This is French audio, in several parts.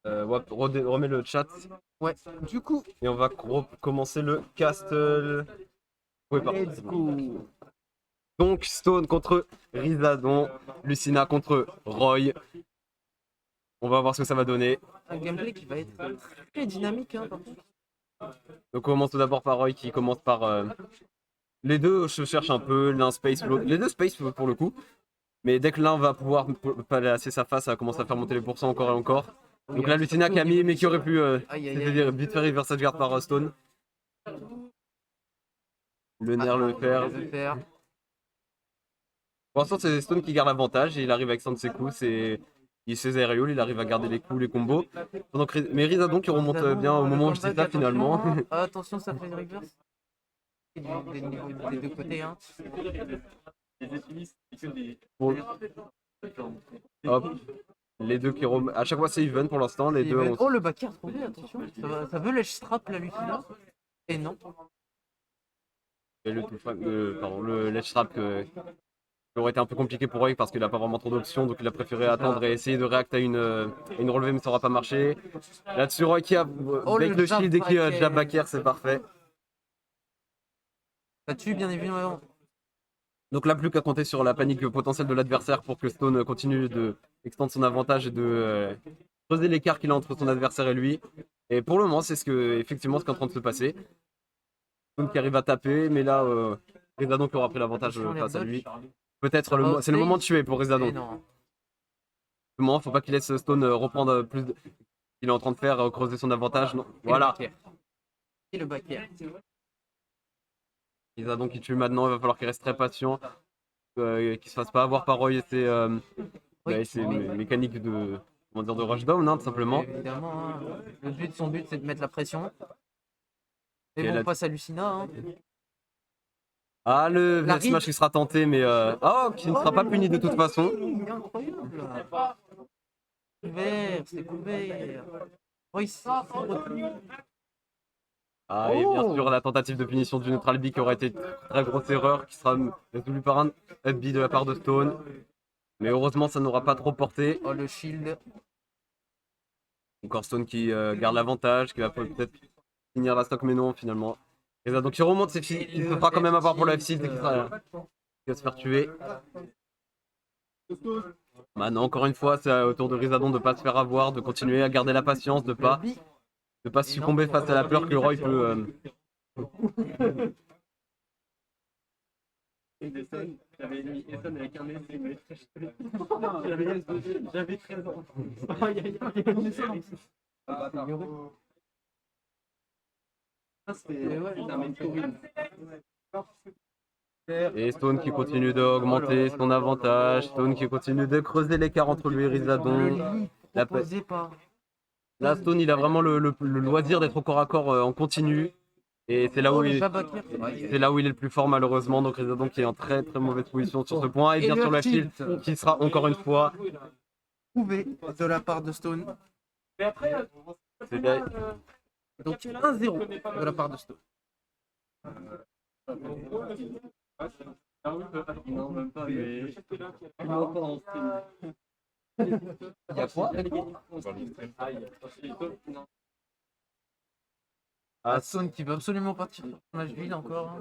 Ouais, remets le chat Ouais, du coup, et on va commencer le castle. Oui, let's go. donc Stone contre Rizadon, Lucina contre Roy. On va voir ce que ça va donner. Un gameplay qui va être très dynamique, hein, par contre. Donc on commence tout d'abord par Roy qui commence par... Les deux se cherchent un peu, l'un space, les deux space pour le coup. Mais dès que l'un va pouvoir placer sa face, ça va commencer à faire monter les pourcents encore et encore. Donc là, Lucina qui a mis, mais qui aurait pu vite faire reverse guard par Stone. Le nerf le faire. Pour l'instant, c'est Stone qui garde l'avantage et il arrive avec Sanseku. Il sait aérial, il arrive à garder les coups, les combos. Mais Rizadon qui remonte bien au moment où je dis ça finalement. Attention, ça fait une reverse. Des deux côtés, hein. Hop. Les deux qui remontent. À chaque fois, c'est even pour l'instant. Les deux. Oh, le backer trouvé, attention. Ça veut l'edge strap la Lucina. Et non. Et le ledge trap qui aurait été un peu compliqué pour Roy parce qu'il n'a pas vraiment trop d'options, donc il a préféré attendre et essayer de react à une relevée, mais ça n'aura pas marché. Là-dessus, Roy qui a avec le shield et qui a jab back air, c'est parfait. Ça tue bien évidemment. Donc là, plus qu'à compter sur la panique potentielle de l'adversaire pour que Stone continue de extendre son avantage et de creuser l'écart qu'il a entre son adversaire et lui. Et pour le moment, c'est effectivement ce qui est en train de se passer. Stone qui arrive à taper, mais là, Rizadon qui aura pris l'avantage face à lui. Peut-être c'est le moment de tuer pour Rizadon. Le moment, faut pas qu'il laisse Stone reprendre plus de... Il est en train de faire creuser son avantage. Non. Voilà. Et le back air. Rizadon qui tue maintenant, il va falloir qu'il reste très patient. Qu'il se fasse pas avoir par Roy et ses mécaniques de, comment dire, de rushdown, hein, tout simplement. Évidemment, hein. Son but, c'est de mettre la pression. Mais bon, on passe à Lucina. Hein. Ah, le smash qui sera tenté, mais qui ne sera pas puni de toute façon. Incroyable. Couvert, c'est couvert. Ah, et bien sûr, la tentative de punition du neutral B qui aurait été une très grosse erreur, qui sera résolue par un up B de la part de Stone. Mais heureusement, ça n'aura pas trop porté. Oh, le shield. Encore Stone qui garde l'avantage, qui va peut-être finir la stock, mais non, finalement. Et ça, donc il remonte, il se fera quand même avoir pour la F6 qui va se faire tuer. Maintenant, encore une fois, c'est au tour de Rizadon de ne pas se faire avoir, de continuer à garder la patience, de pas succomber face à la peur que Roy peut. J'avais mis Ethan avec un essai, mais j'avais 13 ans. Et Stone qui continue d'augmenter son avantage, Stone qui continue de creuser l'écart entre lui et Rizadon. Là, Stone, il a vraiment le loisir d'être au corps à corps en continu. Et c'est là où il est le plus fort malheureusement. Donc Rizadon qui est en très très mauvaise position sur ce point. Et bien sûr la shield qui sera encore une fois prouvé de la part de Stone. Donc 1-0 de la part de Stone. Non, même pas, mais... Il y a quoi? Ah, Stone qui veut absolument partir sur Nashville encore. Hein.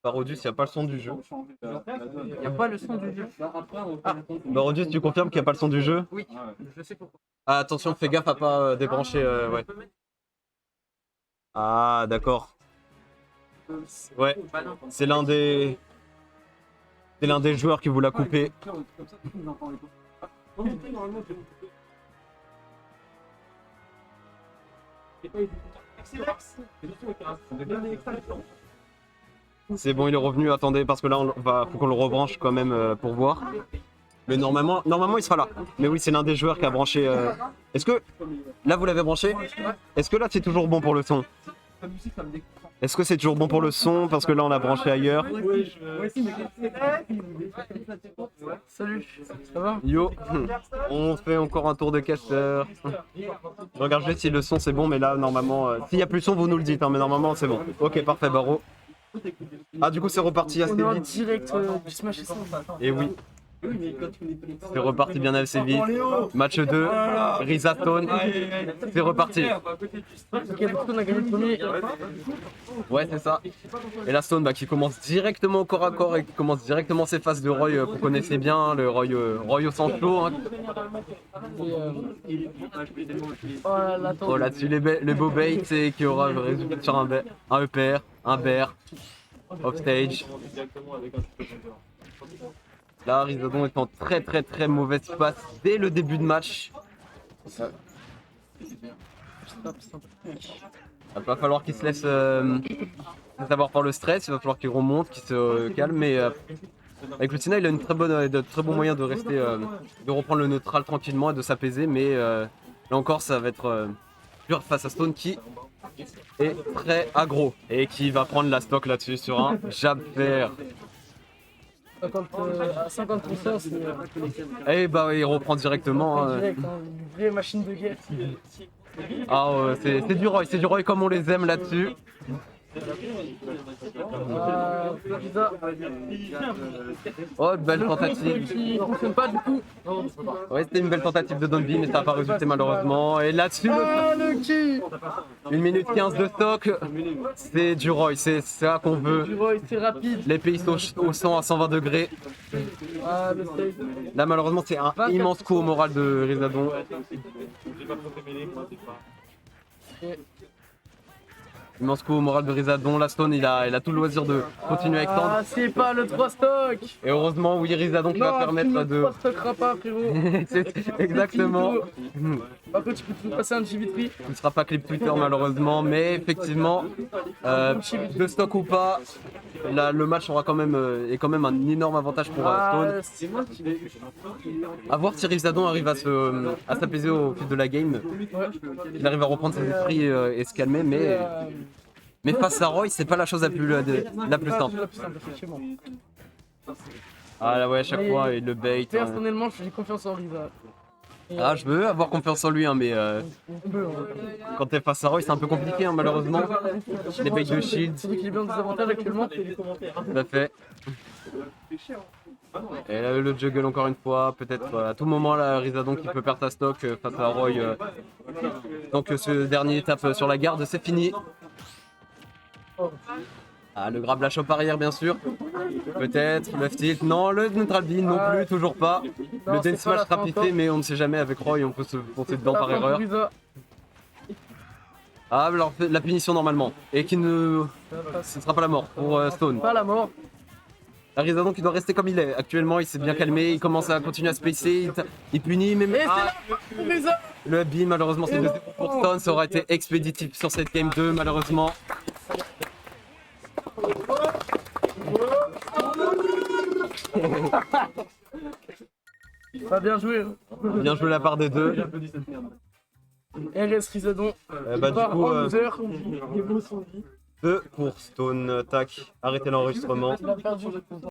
Parodius, il n'y a pas le son du jeu. Il n'y a pas le son du jeu. Parodius, tu confirmes qu'il n'y a pas le son du jeu? Oui, je sais pourquoi. Ah, attention, fais gaffe à pas débrancher. Ouais. Ah, d'accord. Ouais, c'est l'un des joueurs qui vous l'a coupé. C'est bon, il est revenu. Attendez, parce que là, faut qu'on le rebranche quand même pour voir. Mais normalement, il sera là. Mais oui, c'est l'un des joueurs qui a branché. Est-ce que là, vous l'avez branché? Est-ce que là, c'est toujours bon pour le son? Est-ce que c'est toujours bon pour le son? Parce que là, on a branché ailleurs. Salut, ça va? Yo, on fait encore un tour de caster. Je regarde juste si le son c'est bon, mais là, normalement, s'il n'y a plus de son, vous nous le dites, hein, mais normalement, c'est bon. Ok, parfait, Baro. Ah, du coup, c'est reparti assez vite. Direct du Smash. Et oui. C'est reparti bien assez vite. Match 2, Risa Stone. C'est reparti. Ok, donc on a gagné le premier. Ouais, c'est ça. Et la Stone qui commence directement au corps à corps et qui commence directement ses phases de Roy qu'on connaissait bien, le Roy au sang chaud. Hein. Oh là là, attends. Oh, là-dessus, le beau bait et qui aura résulté sur un EPR, un bear, offstage. Là, Rizadon est en très mauvaise passe dès le début de match. Il va falloir qu'il se laisse avoir par le stress, il va falloir qu'il remonte, qu'il se calme. Mais avec le Tina, il a de très bons moyens de rester, de reprendre le neutral tranquillement et de s'apaiser. Mais là encore, ça va être dur face à Stone qui est très aggro et qui va prendre la stock là-dessus sur un jab fair. À 50%, c'est Et bah il reprend directement. direct, hein, une vraie machine de guerre. Ah c'est du Roy comme on les aime là-dessus. Risa, Oh, belle tentative. qui ne fonctionne pas du coup. Ouais, c'était une belle tentative de Donby, mais ça n'a pas résulté malheureusement. Et là-dessus, Le qui 1 minute 15 de stock, c'est du Roy, c'est ça qu'on veut. Du Roy, c'est rapide. Les pays sont au 100 à 120 degrés. Ah, le save. Là, malheureusement, c'est un immense coup au moral de Rizadon. Immense coup au moral de Rizadon. La Stone, il a tout le loisir de continuer à extendre. Ah, c'est pas le 3 stock. Et heureusement, oui, Rizadon qui va Non, permettre tu ne de. 3 stockeras pas, frérot. C'est exactement. Par contre, tu peux toujours passer un G-Vitry. Ce ne sera pas clip Twitter malheureusement, mais effectivement, de stock ou pas, là, le match aura est quand même un énorme avantage pour Stone. C'est moi qui vais. A voir si Rizadon arrive à s'apaiser au fil de la game, qu'il arrive à reprendre ses esprits et se calmer, mais face à Roy, c'est pas la chose la plus simple. Effectivement. Ah là ouais, à chaque fois, il le bait. Hein. Personnellement, j'ai confiance en Risa. Ah, je veux avoir confiance en lui, hein, mais quand t'es face à Roy, c'est un peu compliqué, hein, malheureusement. Les baits de shield. C'est lui qui est bien en désavantage actuellement. Tout à fait. Et là, le juggle encore une fois, peut-être à tout moment là, Rizadon qui peut perdre sa stock face à Roy. Donc ce dernier tape sur la garde, c'est fini. Ah, le grab la chope arrière bien sûr. Peut-être, le tilt, non, le neutral bean non plus, toujours pas. Le dance smash rapidité, mais on ne sait jamais avec Roy, on peut se foncer dedans par erreur. Ah, alors la punition normalement. Et qui ne. Ce ne sera pas la mort pour Stone. Pas la mort. Rizadon qui doit rester comme il est. Actuellement, il s'est bien calmé, il commence à continuer à spacer, il punit, mais Et c'est là, Risa. le beam, malheureusement, c'est 2-0 pour Stone. Ça aurait été expéditif sur cette game 2, malheureusement. Pas bien joué. Bien joué la part des deux. RS Rizadon. Bah, du coup, 2 2 pour Stone. Tac, arrêtez l'enregistrement. Il a perdu.